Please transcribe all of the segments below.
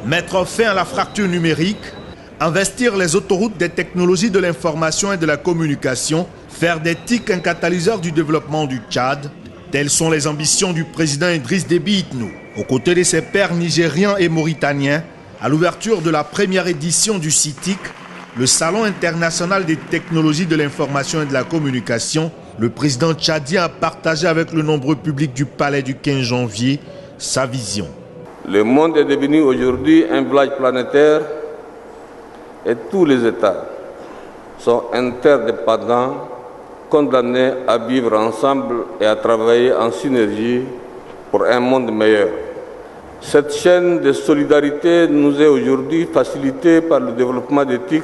Mettre fin à la fracture numérique, investir les autoroutes des technologies de l'information et de la communication, faire des TIC un catalyseur du développement du Tchad, telles sont les ambitions du président Idriss Déby Itno. Aux côtés de ses pairs nigérians et mauritaniens, à l'ouverture de la première édition du CITIC, le Salon international des technologies de l'information et de la communication, le président tchadien a partagé avec le nombreux public du palais du 15 janvier sa vision. Le monde est devenu aujourd'hui un village planétaire et tous les États sont interdépendants, condamnés à vivre ensemble et à travailler en synergie pour un monde meilleur. Cette chaîne de solidarité nous est aujourd'hui facilitée par le développement d'éthiques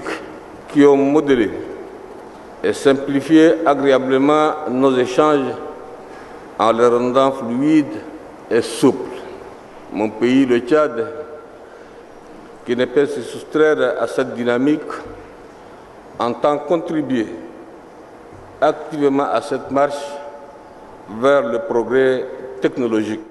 qui ont modélé et simplifié agréablement nos échanges en les rendant fluides et souples. Mon pays, le Tchad, qui ne peut se soustraire à cette dynamique, entend contribuer activement à cette marche vers le progrès technologique.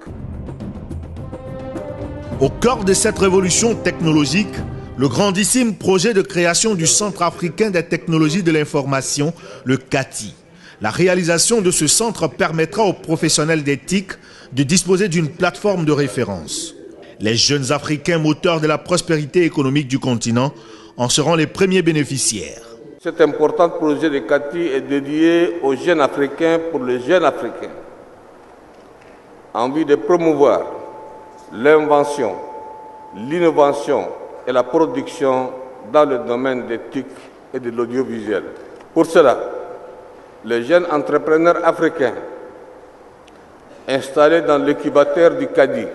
Au cœur de cette révolution technologique, le grandissime projet de création du Centre africain des technologies de l'information, le CATI. La réalisation de ce centre permettra aux professionnels d'éthique de disposer d'une plateforme de référence. Les jeunes Africains moteurs de la prospérité économique du continent en seront les premiers bénéficiaires. Cet important projet de CATI est dédié aux jeunes Africains pour les jeunes Africains, en vue de promouvoir l'invention, l'innovation et la production dans le domaine des TIC et de l'audiovisuel. Pour cela, les jeunes entrepreneurs africains installés dans l'incubateur du CADI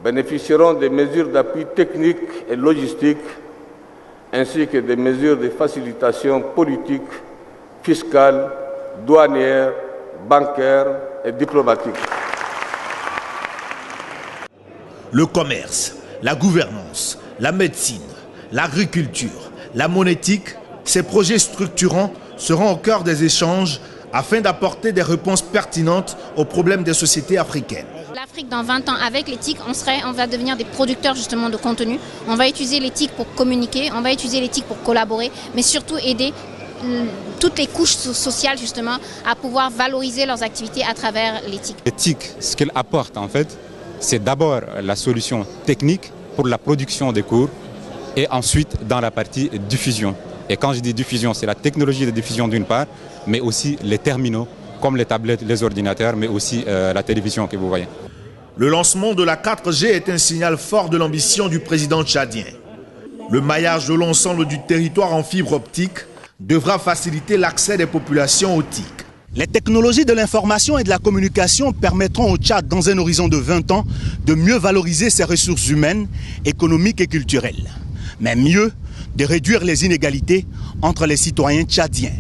bénéficieront des mesures d'appui technique et logistique ainsi que des mesures de facilitation politique, fiscale, douanière, bancaire et diplomatique. Le commerce, la gouvernance, la médecine, l'agriculture, la monétique, ces projets structurants seront au cœur des échanges afin d'apporter des réponses pertinentes aux problèmes des sociétés africaines. L'Afrique, dans 20 ans, avec les TIC, on va devenir des producteurs justement de contenu. On va utiliser les TIC pour communiquer, on va utiliser les TIC pour collaborer, mais surtout aider toutes les couches sociales justement à pouvoir valoriser leurs activités à travers les TIC. Les TIC, ce qu'elles apportent en fait, c'est d'abord la solution technique pour la production des cours et ensuite dans la partie diffusion. Et quand je dis diffusion, c'est la technologie de diffusion d'une part, mais aussi les terminaux comme les tablettes, les ordinateurs, mais aussi la télévision que vous voyez. Le lancement de la 4G est un signal fort de l'ambition du président tchadien. Le maillage de l'ensemble du territoire en fibre optique devra faciliter l'accès des populations aux TIC. Les technologies de l'information et de la communication permettront au Tchad, dans un horizon de 20 ans, de mieux valoriser ses ressources humaines, économiques et culturelles. Mais mieux, de réduire les inégalités entre les citoyens tchadiens.